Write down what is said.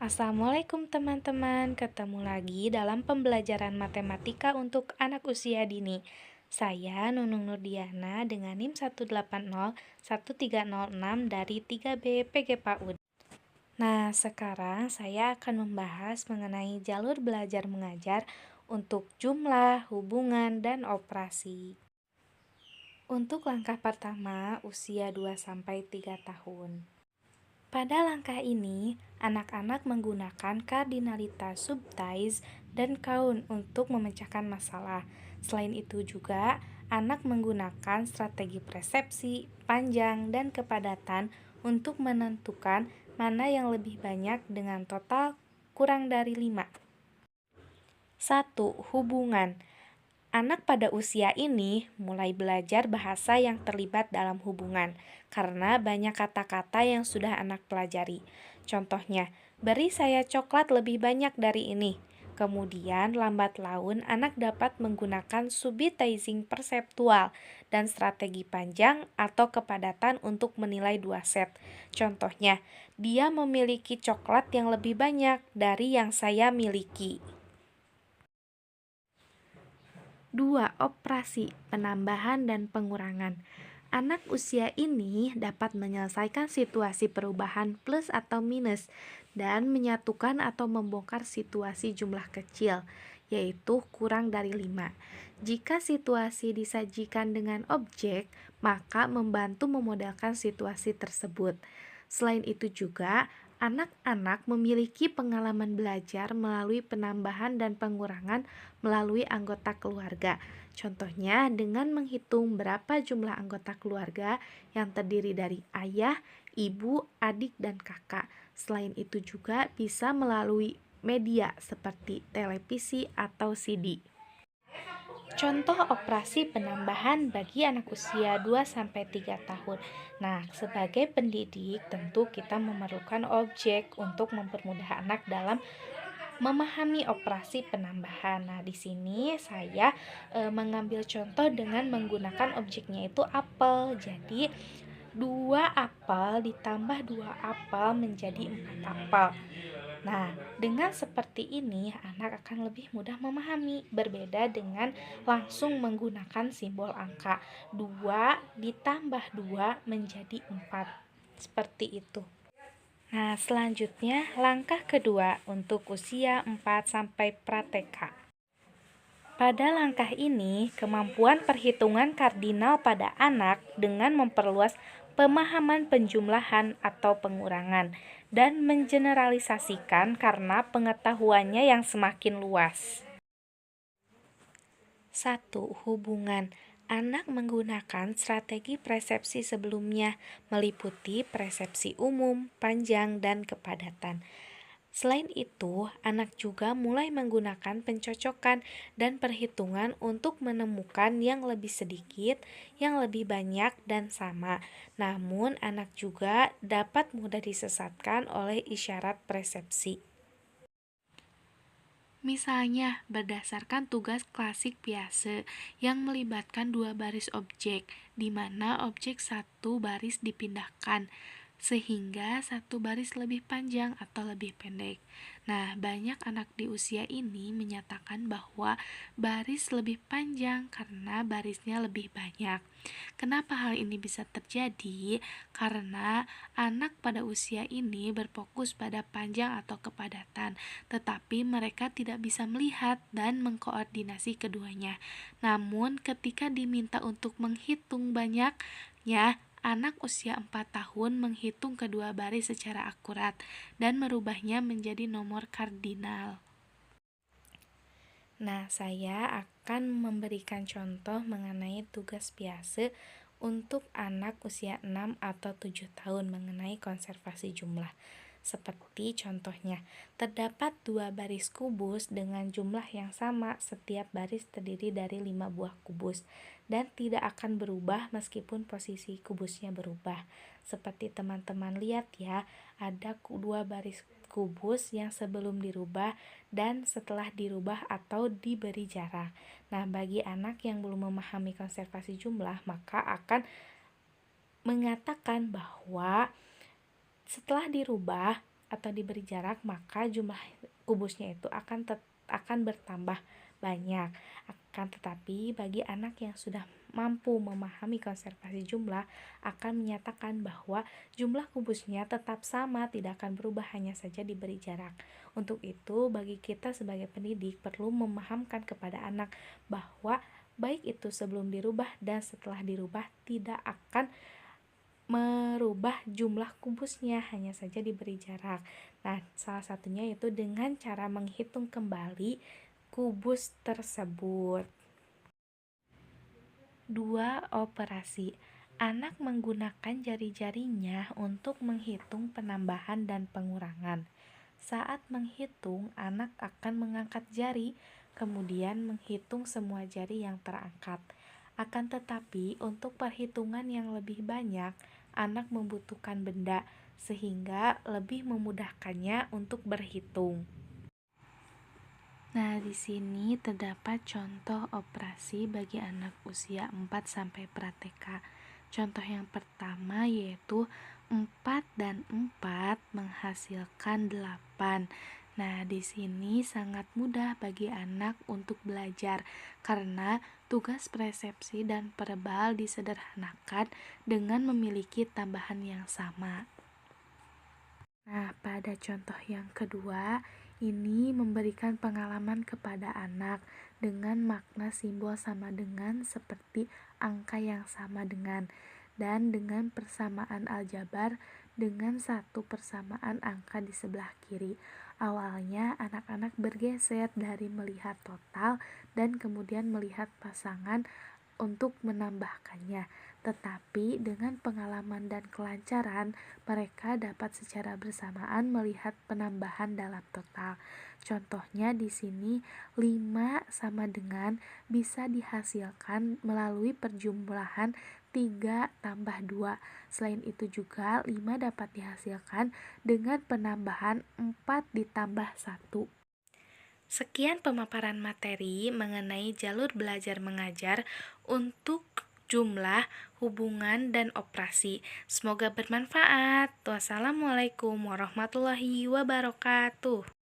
Assalamualaikum teman-teman, ketemu lagi dalam pembelajaran matematika untuk anak usia dini. Saya Nunung Nurdiana dengan NIM 1801306 dari 3B PG PAUD. Nah, sekarang saya akan membahas mengenai jalur belajar mengajar untuk jumlah, hubungan, dan operasi. Untuk langkah pertama, usia 2-3 tahun. Pada langkah ini, anak-anak menggunakan kardinalitas subtais dan count untuk memecahkan masalah. Selain itu juga, anak menggunakan strategi persepsi, panjang, dan kepadatan untuk menentukan mana yang lebih banyak dengan total kurang dari 5. 1. Hubungan. Anak pada usia ini mulai belajar bahasa yang terlibat dalam hubungan, karena banyak kata-kata yang sudah anak pelajari. Contohnya, beri saya coklat lebih banyak dari ini. Kemudian, lambat laun anak dapat menggunakan subitizing perseptual dan strategi panjang atau kepadatan untuk menilai 2 set. Contohnya, dia memiliki coklat yang lebih banyak dari yang saya miliki. 2. Operasi, penambahan dan pengurangan. Anak usia ini dapat menyelesaikan situasi perubahan plus atau minus dan menyatukan atau membongkar situasi jumlah kecil, yaitu kurang dari 5. Jika situasi disajikan dengan objek, maka membantu memodelkan situasi tersebut. Selain itu juga, anak-anak memiliki pengalaman belajar melalui penambahan dan pengurangan melalui anggota keluarga. Contohnya dengan menghitung berapa jumlah anggota keluarga yang terdiri dari ayah, ibu, adik, dan kakak. Selain itu juga bisa melalui media seperti televisi atau CD. Contoh operasi penambahan bagi anak usia 2-3 tahun. Nah, sebagai pendidik tentu kita memerlukan objek untuk mempermudah anak dalam memahami operasi penambahan. Nah, di sini saya mengambil contoh dengan menggunakan objeknya itu apel. Jadi, 2 apel ditambah 2 apel menjadi 4 apel. Nah, dengan seperti ini anak akan lebih mudah memahami, berbeda dengan langsung menggunakan simbol angka. 2 ditambah 2 menjadi 4. Seperti itu. Nah, selanjutnya langkah kedua untuk usia 4 sampai pra-TK. Pada langkah ini, kemampuan perhitungan kardinal pada anak dengan memperluas pemahaman penjumlahan atau pengurangan dan mengeneralisasikan karena pengetahuannya yang semakin luas. 1. Hubungan. Anak menggunakan strategi persepsi sebelumnya, meliputi persepsi umum, panjang, dan kepadatan. Selain itu, anak juga mulai menggunakan pencocokan dan perhitungan untuk menemukan yang lebih sedikit, yang lebih banyak, dan sama. Namun, anak juga dapat mudah disesatkan oleh isyarat persepsi. Misalnya, berdasarkan tugas klasik biasa yang melibatkan 2 baris objek, di mana objek 1 baris dipindahkan, sehingga 1 baris lebih panjang atau lebih pendek. Nah, banyak anak di usia ini menyatakan bahwa baris lebih panjang karena barisnya lebih banyak. Kenapa hal ini bisa terjadi? Karena anak pada usia ini berfokus pada panjang atau kepadatan, tetapi mereka tidak bisa melihat dan mengkoordinasi keduanya. Namun, ketika diminta untuk menghitung banyaknya, anak usia 4 tahun menghitung kedua baris secara akurat dan merubahnya menjadi nomor kardinal. Nah, saya akan memberikan contoh mengenai tugas biasa untuk anak usia 6 atau 7 tahun mengenai konservasi jumlah. Seperti contohnya, terdapat 2 baris kubus dengan jumlah yang sama, setiap baris terdiri dari 5 buah kubus dan tidak akan berubah meskipun posisi kubusnya berubah. Seperti teman-teman lihat ya, ada 2 baris kubus yang sebelum dirubah dan setelah dirubah atau diberi jarak. Nah, bagi anak yang belum memahami konservasi jumlah, maka akan mengatakan bahwa setelah dirubah atau diberi jarak, maka jumlah kubusnya itu akan bertambah banyak. Akan tetapi bagi anak yang sudah mampu memahami konservasi jumlah akan menyatakan bahwa jumlah kubusnya tetap sama, tidak akan berubah, hanya saja diberi jarak. Untuk itu, bagi kita sebagai pendidik perlu memahamkan kepada anak bahwa baik itu sebelum dirubah dan setelah dirubah tidak akan merubah jumlah kubusnya, hanya saja diberi jarak. Nah, salah satunya yaitu dengan cara menghitung kembali kubus tersebut. 2. Operasi. Anak menggunakan jari-jarinya untuk menghitung penambahan dan pengurangan. Saat menghitung, anak akan mengangkat jari, kemudian menghitung semua jari yang terangkat. Akan tetapi, untuk perhitungan yang lebih banyak, anak membutuhkan benda, sehingga lebih memudahkannya untuk berhitung. Nah, di sini terdapat contoh operasi bagi anak usia 4 sampai pra-TK. Contoh yang pertama yaitu 4 dan 4 menghasilkan 8. Nah, di sini sangat mudah bagi anak untuk belajar karena tugas persepsi dan perebal disederhanakan dengan memiliki tambahan yang sama. Nah, pada contoh yang kedua, ini memberikan pengalaman kepada anak dengan makna simbol sama dengan seperti angka yang sama dengan, dan dengan persamaan aljabar dengan satu persamaan angka di sebelah kiri. Awalnya anak-anak bergeser dari melihat total dan kemudian melihat pasangan untuk menambahkannya, tetapi dengan pengalaman dan kelancaran, mereka dapat secara bersamaan melihat penambahan dalam total. Contohnya di sini 5 sama dengan bisa dihasilkan melalui perjumlahan 3 tambah 2. Selain itu juga 5 dapat dihasilkan dengan penambahan 4 ditambah 1. Sekian pemaparan materi mengenai jalur belajar mengajar untuk jumlah, hubungan, dan operasi. Semoga bermanfaat. Wassalamualaikum warahmatullahi wabarakatuh.